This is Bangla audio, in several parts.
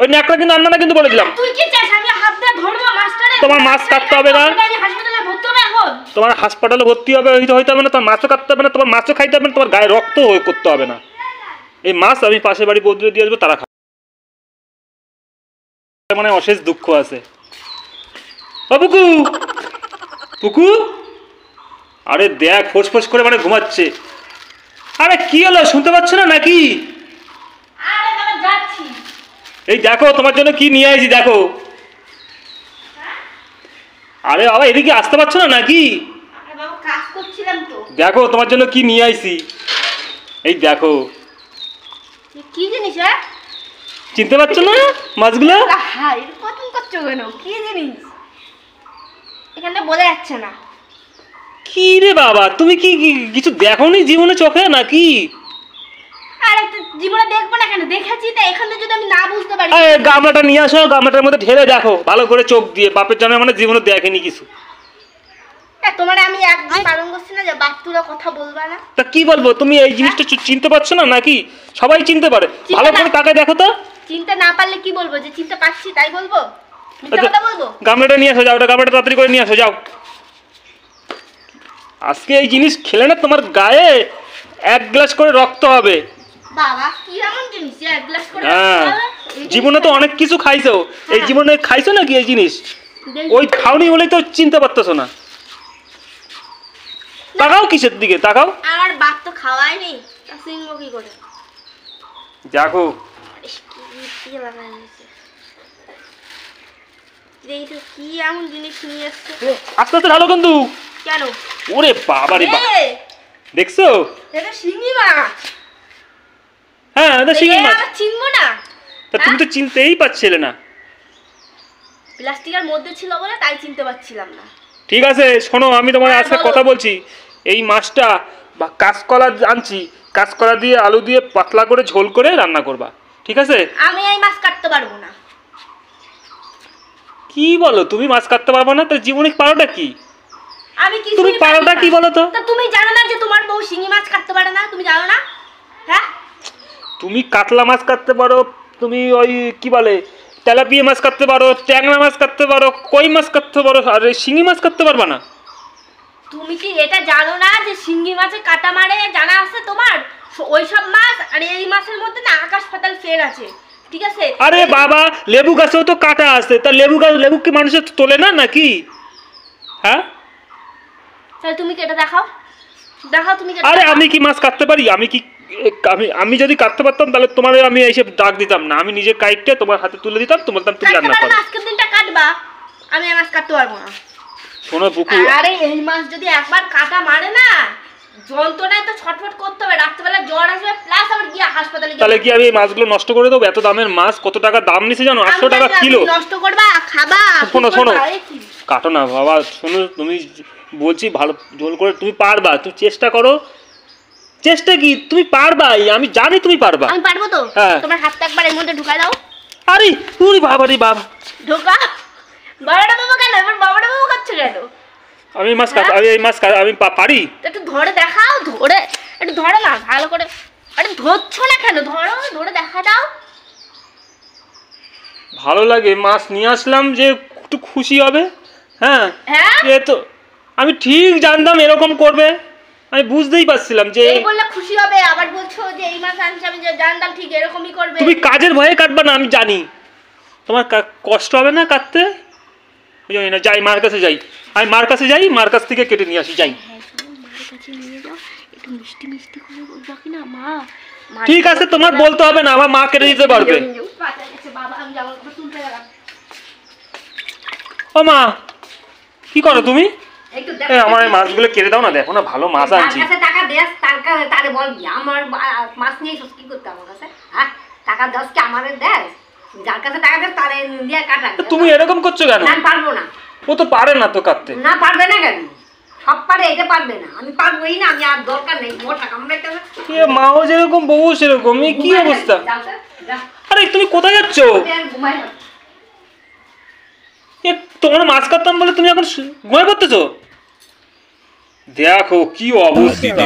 ওই ন্যাকড়া কিন্তু আনবা না কিন্তু বলে দিলাম। তুই কি চাস আমি হাত দিয়ে ধরবো মাছটারে? তোমার মাছ কাটতে হবে না। আমি হাসপাতালে ভর্তি হবে এখন। তোমার হাসপাতালে ভর্তি হবে হইতে হবে না, তোমার মাছও কাটতে হবে না, তোমার মাছও খাইতে হবে না, তোমার গায়ে রক্ত করতে হবে না। এই মাছ আমি পাশের বাড়ি বদলে দিয়ে আসবো, তারা খাবে। মানে অশেষ দুঃখ আছে। ও পুকু, পুকু, আরে দেখ ফোঁস ফোঁস করে মানে ঘুমাচ্ছে। আরে কি হলো, শুনতে পাচ্ছ না নাকি? আরে বাবা যাচ্ছি। এই দেখো তোমার জন্য কি নিয়ে আসি দেখো। আরে বাবা এদিকে আসতে পারছো না নাকি? আরে বাবা কাজ করছিলাম তো। দেখো তোমার জন্য কি নিয়ে আইছি, এই দেখো। কি জিনিস? চিনতে পারছো না মাছগুলো? হ্যাঁ এটা কত করছো কেন? কি জিনিস এখানে বোঝা যাচ্ছে না। কি রে বাবা তুমি কি কিছু দেখোনি জীবনে চোখে নাকি? আরে জীবনে দেখবো না কেন, দেখেছি তো। এখানে যদি আমি না বুঝতে পারি। গামলাটা নিয়ে আসো, গামলাটার মধ্যে ঢেলে দেখো ভালো করে চোখ দিয়ে। বাপের জন্য মানে জীবনে দেখেনি কিছু। তোমার আমি একদম বারণ করছি না যে বাপ তুলা কথা বলবা না। তা কি বলবো, তুমি এই জিনিসটা চিনতে পারছো না নাকি? সবাই চিনতে পারে, ভালো করে তাকায় দেখো তো। চিনতে না পারলে কি বলবো? যে চিনতে পারছি তাই বলবো? মিথ্যা কথা বলবো? গামলাটা নিয়ে আসো, যাও ওটা গামলাটা তাড়াতাড়ি করে নিয়ে আসো যাও। আজকে এই জিনিস খেলে না তোমার গায়ে 1 গ্লাস করে রক্ত হবে। বাবা কি এমন জিনিস 1 গ্লাস করে? হ্যাঁ জীবনে তো অনেক কিছু খাইছো, এই জীবনে খাইছো নাকি এই জিনিস? ওই খাওনি বলেই তো চিনতে পারতেছো না। তাকাও কিসের দিকে তাকাও। আমার বাপ তো খাওয়াই নেই, তা চিনবো কি করে? দেখো কি এমন জিনিস নিয়ে এসছে। আস্তে আস্তে ঢালো কিন্তু। কেন? ওরে বাবা রে বাবা, দেখছো এটা শিঙি মাছ। হ্যাঁ এটা শিঙি মাছ। চিনবো না? তা তুমি তো চিনতেই পারছিলে না। প্লাস্টিকের মধ্যে ছিল বলে তাই চিনতে পারছিলাম না। ঠিক আছে শোনো, আমি তোমার আজকে কথা বলছি। এই মাছটা বা কাঁচকলা আনছি, কাঁচকলা দিয়ে আলু দিয়ে পাতলা করে ঝোল করে রান্না করবা, ঠিক আছে? আমি এই মাছ কাটতে পারবো না। কি বলো তুমি মাছ কাটতে পারবো না? তো জীবনে পারোটা কি? আমি কি তুমি পারোটা কি বলো তো? তা তুমি জানো না যে তোমার বউ শিঙি মাছ কাটতে পারে না? তুমি জানো না? হ্যাঁ তুমি কাতলা মাছ কাটতে পারো, তুমি ওই কি বলে তেলাপিয়া মাছ কাটতে পারো, ট্যাংরা মাছ কাটতে পারো, কই মাছ কাটতে পারো, আর শিঙি মাছ কাটতে পারবা না? তুমি কি এটা জানো না যে শিঙি মাছে কাটা মারে? জানা আছে তোমার? ওইসব মাছ আর এই মাছের মধ্যে না আকাশ পাতাল ফের আছে, ঠিক আছে? আরে বাবা লেবু গাছেও তো কাটা আছে, তা লেবু গাছ লেবু কি মানুষের তোলে না নাকি? হ্যাঁ তাহলে তুমি কেটে দেখাও, দেখাও তুমি কেটে। আরে আমি কি মাছ কাটতে পারি? আমি কি আমি যদি কাটতে পারতাম তাহলে তোমার আমি এসে ডাক দিতাম না, আমি নিজে কাইটে তোমার হাতে তুলে দিতাম, তোমার দাম তুমি রান্না করো। আজকের দিনটা কাটবা, আমি মাছ কাটতে পারবো না। শোনো বুকু, আরে এই মাছ যদি একবার কাটা মারে না যন্ত্রণায় তো ছটফট করতে হবে, রাত্রেবেলা জ্বর আসবে, প্লাস আবার গিয়ে হাসপাতালে। তাহলে কি আমি এই মাছগুলো নষ্ট করে দেবো? এত দামের মাছ, কত টাকা দাম নিছে জানো? 800 টাকা কিলো। নষ্ট করবা খাবা? শোনো শোনো কাটো না বাবা, শোনো তুমি বলছি ভালো ঝোল করে তুমি পারবা, তুমি চেষ্টা করো। চেষ্টা কি তুমি পারবাই, আমি জানি তুমি পারবা। আমি পারবো তো। হ্যাঁ তোমার হাতটা একবার এর মধ্যে ঢুকাই দাও। আরে ওরে বাবা রে বাবা, ঢোকা। বাবাটা বাবা কেন? এবার বাবাটা বাবা করছে কেন? আমি মাছ কাট, আমি এই মাছ আমি পারি। একটু ধরে দেখাও, ধরে একটু ধরো না ভালো করে। আরে ধরছো না কেন? ধরো, ধরে দেখা দাও। ভালো লাগে মাছ নিয়ে আসলাম যে একটু খুশি হবে। হ্যাঁ হ্যাঁ এ তো আমি ঠিক জানতাম এরকম করবে, আমি বুঝতেই পারছিলাম যে এই বললে খুশি হবে, আবার বলছো যে এই মাছ আনছি, আমি জানতাম ঠিক এরকমই করবে। তুমি কাজের ভয়ে কাটবা না, আমি জানি তোমার কষ্ট হবে না কাটতে। জানি না, যাই মার কাছে যাই, আমি মার কাছে যাই, মার কাছ থেকে কেটে নিয়ে আসি যাই। মার কাছে নিয়ে যাও, একটু মিষ্টি মিষ্টি করে বলবা কি না মা। ঠিক আছে তোমার বলতে হবে না, আমার মা কেটে দিতে পারবে। বাবা আমি জামা কাপড় তুলতে গেলাম। ও মা কি করো তুমি? আমার এই মাছগুলো কেটে দাও না, দেখো না ভালো মাছ আনছি। টাকা দেস তারে বল আমার মাছ নিয়ে কি করতে আমার কাছে? হ্যাঁ টাকা দশ কি আমারে দেয়? যার কাছে টাকা দেয় তারে দিয়ে কাটা। তুমি এরকম করছো কেন? আমি পারবো না। ও তো পারে না তো কাটতে। না পারবে না কেন? সব পারে, এটা পারবে না। আমি পারবোই না, আমি আর দরকার নেই। মোর টাকা আমরা একটা মাও যেরকম বউ সেরকম, এই কি অবস্থা? আরে তুমি কোথায় যাচ্ছ? ঘুমাই না। তোমার মাছ কাটতাম বলে তুমি এখন ঘুমায় পড়তেছো? দেখো কি অবস্থা।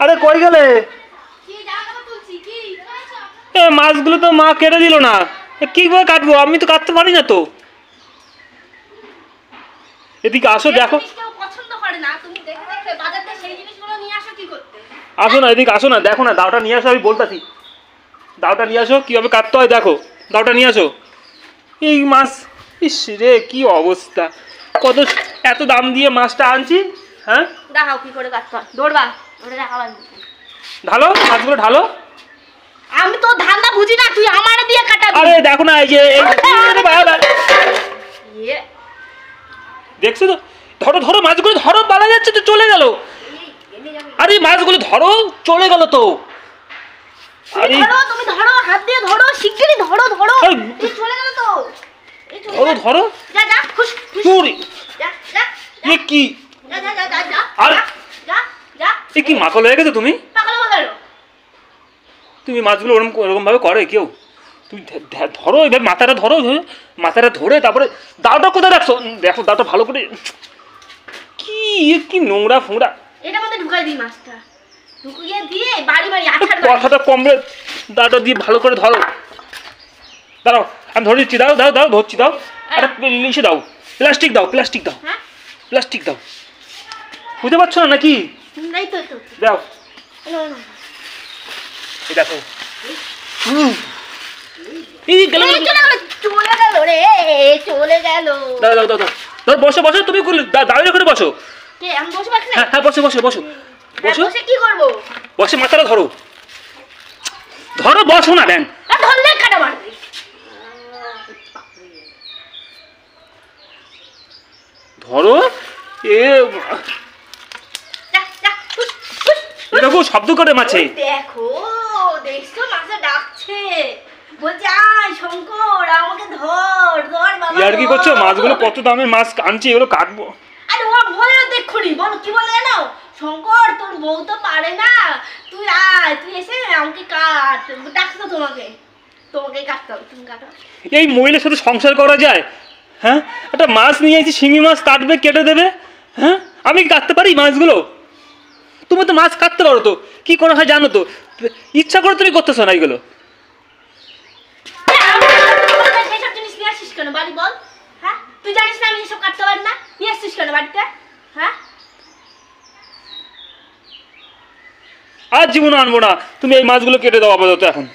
আরে কই গেলে? এ মাছগুলো তো মা কেটে দিল না, কিভাবে কাটবো? আমি তো কাটতে পারি না তো। এদিকে আসো, দেখো। কেউ পছন্দ করে না, তুমি দেখে দেখে বাজার থেকে সেই জিনিসগুলো নিয়ে আসো কি করতে? আসো না, এদিকে আসো না, দেখো না, দাওটা নিয়ে আসো, আমি বলতাছি। দাওটা নিয়ে আসো, কীভাবে কাটতে হয় দেখো। দাওটা নিয়ে আসো। এই মাছ, ইস রে কি অবস্থা! কত এত দাম দিয়ে মাছটা আনছি, হ্যাঁ? দেখাও কি করে কাটতে হয়, দৌড়বা ওটা দেখাবার। ঢালো মাছগুলো, ঢালো। আমি তো ধান্দা বুঝি না, তুই আমারে দিয়ে কাটাবি। আরে দেখো না, এই যে ইয়ে, দেখছো তো? ধরো ধরো মাছগুলো ধরো, পালা যাচ্ছে তো, চলে গেল। আরে মাছগুলো ধরো, চলে গেল তো। আরে তুমি ধরো, হাত দিয়ে ধরো, শিগগিরই ধরো ধরো। এই চলে গেল তো, এই চলে ধরো গেল। ধরো। যা যা, খুশ খুশ। চুরি! যা যা এ কি? যা যা যা যা যা। আরে! যা যা। এ কি মাথা হয়ে গেছে তুমি? পাগল হয়ে গেল। তুমি মাছগুলো ওরকম ভাবে করে কেউ? তুমি ধরো, এবার মাথাটা ধরো, মাথাটা ধরে তারপরে দাওটা কোথায় রাখছো? দেখো দাওটা ভালো করে। কি কি নোংরা ফোংরা! এটার মধ্যে ঢুকাই দিই মাছটা, ঢুকিয়ে দিয়ে বাড়ি বাড়ি আছাড় মারি। কথাটা কমবে, দাওটা দিয়ে ভালো করে ধরো। দাঁড়াও, আমি ধরে দিচ্ছি, দাও দাও দাও, ধরছি, দাও। একটা ইসে দাও, প্লাস্টিক দাও, প্লাস্টিক দাও, হ্যাঁ, প্লাস্টিক দাও। বুঝতে পারছো না নাকি? নাই তো তো। দাও, না না, এই দেখো। এই গেল, এই চলে গেল রে, চলে গেল। দাও দাও দাও দাও, ধর বসো বসো, তুমি দাঁড়িয়ে করে বসো। কে আমি বসে পাচ্ছি না? হ্যাঁ হ্যাঁ, বসো বসো বসো বসো। বসে কি করব? বসে মাথাটা ধরো, ধরো, বসো না ব্যাং। আর ধরলে কাটা মারবে। ধরো। এ যা যা, হুস হুস। এরকম শব্দ করে মাছে। ওই দেখো, দেখছো মাছে ডাকছে, বলছে আয় শঙ্কর আমাকে ধর ধর বাবা। ইয়ার কি ধর। করছো? মাছগুলো কত দামের মাছ আনছি, এগুলো কাটবো। আরে ও বলে দেখুনি, বলো কি বলে জানো? শঙ্কর তোর বউ তো পারে না, তুই আয়, তুই এসে আমাকে কাট। ডাকতো তোমাকে, তোমাকে কাটতে হবে, তুমি কাটো। এই মহিলার সাথে সংসার করা যায়? হ্যাঁ, একটা মাছ নিয়ে আসছি, শিঙি মাছ কাটবে, কেটে দেবে। হ্যাঁ, আমি কি কাটতে পারি মাছগুলো? তুমি তো মাছ কাটতে পারো তো, কি করা হয় জানো তো, ইচ্ছা করে তুমি করতেছো না এগুলো। সেসব জিনিস নিয়ে আসিস কেন বাড়ি বল? হ্যাঁ, তুই জানিস না আমি এসব কাটতে পারি না, নিয়ে আসছিস কেন বাড়িতে? হ্যাঁ, আর জীবনে আনবো না, তুমি এই মাছগুলো কেটে দাও আপাতত এখন।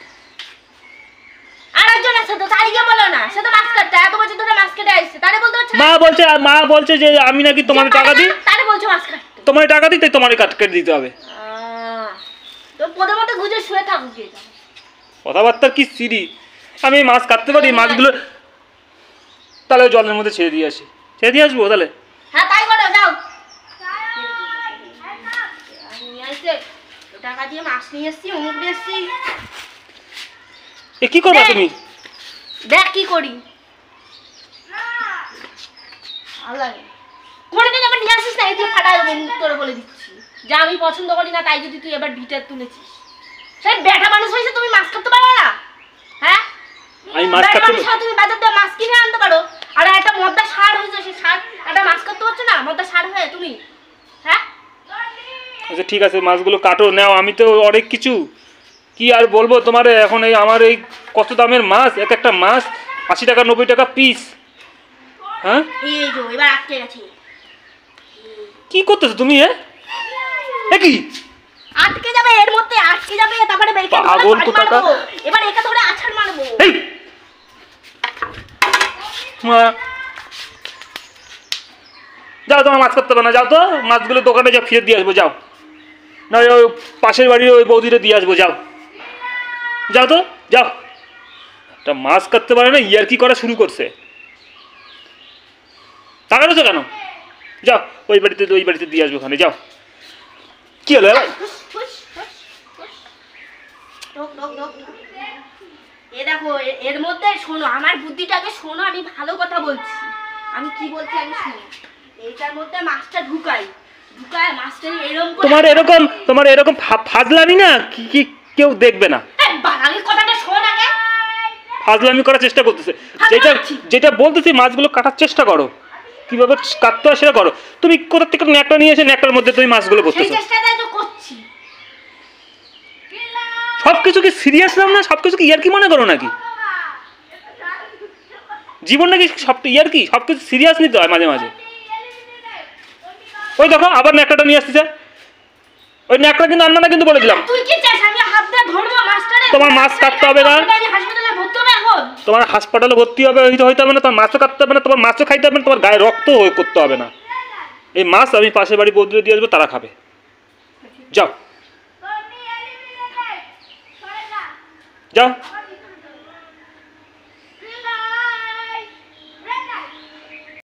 আর একজন আছে তো, তারিকে বলো না, সে তো মাছ কাটতে এত বছর ধরে মাছ কেটে আসছে, তারে বলতে হচ্ছে না? মা বলছে যে আমি নাকি তোমার টাকা দিই, তারে বলছো মাছ কাটতে। তোমার টাকা দিই, তাই তোমার কেটে দিতে হবে। তো পদের মধ্যে গুজে শুয়ে থাকুক গিয়ে। কথাবার্তা কি সিরি! আমি এই মাছ কাটতে পারি, মাছগুলো তাহলে ওই জলের মধ্যে ছেড়ে দিয়ে আসি, ছেড়ে দিয়ে আসবো তাহলে। হ্যাঁ তাই করো, যাও। নিয়ে আসছে, টাকা দিয়ে মাছ নিয়ে এসছি, অমুক নিয়ে এসছি। এ কি করবা তুমি? দেখ কি করি। ভালো লাগে। কোনদিন আবার নিয়ে আসিস না, এই দিয়ে ফাটাই দেবো মুখ তোরে বলে দিচ্ছি। যা আমি পছন্দ করি না তাই যদি তুই এবার ভিটার তুলেছিস। সেই বেটা মানুষ হয়েছে তুমি মাছ করতে পারো না? হ্যাঁ, আমি মাছ বেটা কাটতে মানুষ হয়ে তুমি বাজার দিয়ে মাছ কিনে আনতে পারো, আর একটা মদ্দা ষাঁড় হয়েছে, সে ষাঁড় একটা মাছ করতে পারছো না, মদ্দা ষাঁড় হয়ে তুমি? হ্যাঁ, আচ্ছা ঠিক আছে, মাছগুলো কাটো, নাও। আমি তো অনেক কিছু কি আর বলবো তোমার, এখন এই আমার এই কত দামের মাছ, এক একটা মাছ 80 টাকা 90 টাকা পিস। হ্যাঁ, এই যে এবার আটকে গেছে। কি করতেছো তুমি? এ কি আটকে যাবে, এর মধ্যে আটকে যাবে, তারপরে একে ধরে পাগল বাড়ি কোথাকার। মারবো। এবার একে ধরে আছাড় মারবো। এই মা, যাও, তোমার মাছ করতে হবে না, যাও তো। মাছগুলো দোকানে যা ফিরে দিয়ে আসবো, যাও। না ওই পাশের বাড়ির ওই বৌদিটা দিয়ে আসবো, যাও যাও তো, যাও। একটা মাছ কাটতে পারে না, ইয়ার কি করা শুরু করছে। তাকানো কেন? যাও, ওই বাড়িতে দিয়ে আসবো, ওখানে যাও। কি হলো এবার? হুস, হুস, হুস, হুস। ঢোক, ঢোক, ঢোক। এ দেখো, এর মধ্যে শোনো, আমার বুদ্ধিটাকে শোনো, আমি ভালো কথা বলছি। আমি কি বলছি আগে শোনো। এইটার মধ্যে মাছটা ঢুকাই, মাছটা এরকম করে। তোমার এরকম ফাজলামি না কি কেউ দেখবে না। বাঙালি কথাটা শোন আগে। ফাজলামি করার চেষ্টা করতেছে। যেটা বলতেছি, মাছগুলো কাটার চেষ্টা করো, কিভাবে কাটতে হয় সেটা করো। তুমি কোথা থেকে ন্যাকড়া নিয়ে এসে ন্যাকড়ার মধ্যে তুমি মাছগুলো সেই করতেছো। চেষ্টাটাই তো করছি। সব কিছু কি সিরিয়াস নাও না? সব কিছু কি ইয়ার কি মনে করো নাকি? জীবন নাকি সব ইয়ার কি? সব কিছু সিরিয়াস নিতে হয় মাঝে মাঝে। ওই দেখো আবার ন্যাকড়াটা নিয়ে আসতেছে। ওই ন্যাকড়া কিন্তু আনবা না কিন্তু বলে দিলাম। তুই কি চাস আমি হাত দিয়ে ধরবো মাছটারে? তোমার মাছ কাটতে হবে না। আমি হাসপাতালে ভর্তি হবে এখন। তোমার হাসপাতালে ভর্তি হবে হইতে হবে না, তোমার মাছও কাটতে হবে না, তোমার মাছও খাইতে হবে না, তোমার গায়ে রক্ত করতে হবে না। এই মাছ আমি পাশের বাড়ি বৌদিদের দিয়ে আসবো, তারা খাবে। যাও যাও।